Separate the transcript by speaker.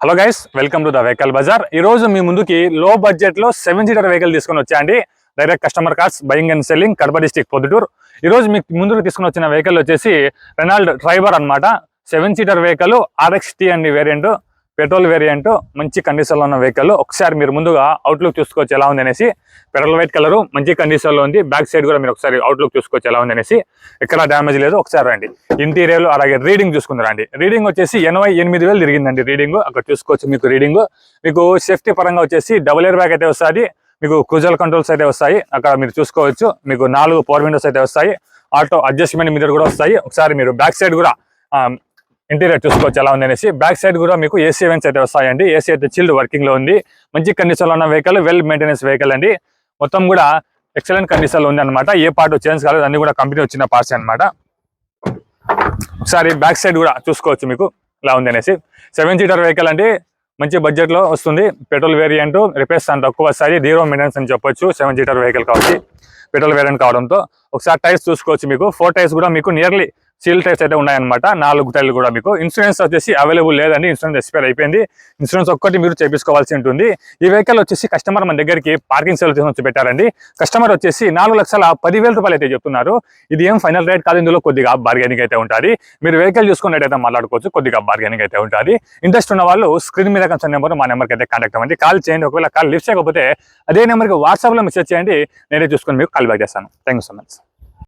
Speaker 1: Hello guys, welcome to the vehicle bazaar. ఈ రోజు మీ ముందుకి లో బడ్జెట్ లో 7 సీటర్ వెహికల్ తీసుకొని వచ్చాయండి. Direct customer cars buying and selling, Kadapa district Proddatur. ఈ రోజు మీకు ముందుకు తీసుకొని వచ్చిన వెహికల్ వచ్చేసి రెనాల్డ్ ట్రైబర్ అన్నమాట. 7 సీటర్ వెహికల్ RXT అండి వేరియంట్, పెట్రోల్ వేరియంట్, మంచి కండిషన్ లో ఉన్న వెహికల్. ఒకసారి మీరు ముందుగా అవుట్లుక్ చూసుకోవచ్చు ఎలా ఉంది అనేసి. పెట్రోల్ వైట్ కలర్ మంచి కండిషన్ లో ఉంది. బ్యాక్ సైడ్ కూడా మీరు ఒకసారి అవుట్లుక్ చూసుకోవచ్చు ఎలా ఉంది అనేసి. ఎక్కడ డ్యామేజ్ లేదు. ఒకసారి రండి ఇంటీరియర్ అలాగే రీడింగ్ చూసుకుందారండి. రీడింగ్ వచ్చేసి 88,000 తిరిగిందండి రీడింగ్. అక్కడ చూసుకోవచ్చు మీకు రీడింగ్. మీకు సేఫ్టీ పరంగా వచ్చేసి డబుల్ ఎయిర్ బ్యాగ్ అయితే వస్తుంది. మీకు క్రూజల్ కంట్రోల్స్ అయితే వస్తాయి. అక్కడ మీరు చూసుకోవచ్చు. మీకు 4 పవర్ విండోస్ అయితే వస్తాయి. ఆటో అడ్జస్ట్మెంట్ మీటర్ కూడా వస్తాయి. ఒకసారి మీరు బ్యాక్ సైడ్ కూడా ఇంటీరియర్ చూసుకోవచ్చు ఎలా ఉంది అనేసి. బ్యాక్ సైడ్ కూడా మీకు ఏసీ వెంట్స్ అయితే వస్తాయండి. ఏసీ అయితే చిల్డ్ వర్కింగ్ లో ఉంది. మంచి కండిషన్ లో ఉన్న వెహికల్, వెల్ మెయింటెనెన్స్ వెహికల్ అండి. మొత్తం కూడా ఎక్సలెంట్ కండిషన్ లో ఉంది అనమాట. ఏ పార్ట్ చేంజ్ కాలేదు, అన్ని కూడా కంపెనీ వచ్చిన పార్ట్స్ అనమాట. ఒకసారి బ్యాక్ సైడ్ కూడా చూసుకోవచ్చు మీకు ఎలా ఉంది అనేసి. 7 సీటర్ వెహికల్ అండి, మంచి బడ్జెట్ లో వస్తుంది. పెట్రోల్ వేరియంట్, రిపేర్స్ అంత తక్కువ వస్తాయి. జీరో మెయింటెనెన్స్ అని చెప్పొచ్చు 7 సీటర్ వెహికల్ కాబట్టి, పెట్రోల్ వేరియంట్ కావడంతో. ఒకసారి టైర్స్ చూసుకోవచ్చు. మీకు 4 టైర్స్ కూడా మీకు నియర్లీ సీల్ టైర్స్ అయితే ఉన్నాయన్నమాట. 4 టైర్లు కూడా మీకు. ఇన్సూరెన్స్ వచ్చేసి అవైలబుల్ లేదండి, ఇన్సూరెన్స్ ఎక్స్పైర్ అయిపోయింది. ఇన్సూరెన్స్ ఒక్కటి మీరు చేయించుకోవాల్సి ఉంటుంది. ఈ వెహికల్ వచ్చేసి కస్టమర్ మన దగ్గరికి పార్కింగ్ సేవలు తీసుకొచ్చి పెట్టారండి. కస్టమర్ వచ్చేసి 4,10,000 రూపాయలు అయితే చెప్తున్నారు. ఇది ఏం ఫైనల్ రేట్ కాదు, ఇందులో కొద్దిగా బార్గెనింగ్ అయితే ఉంటుంది. మీరు వెహికల్ చూసుకున్నట్టయితే మాట్లాడుకోవచ్చు, కొద్దిగా బార్గెనింగ్ అయితే ఉంటుంది. ఇంట్రెస్ట్ ఉన్న వాళ్ళు స్క్రీన్ మీద కన్సర్న్ నెంబర్, మా నెంబర్కి అయితే కాంటాక్ట్ అవ్వండి. కాల్ చేయండి. ఒకవేళ కాల్ లిఫ్ట్ చేయకపోతే అదే నెంబర్కి వాట్సాప్లో మెసేజ్ చేయండి. నేనే చూసుకొని మీకు కాల్ బ్యాక్ చేస్తాను. Thank you so much.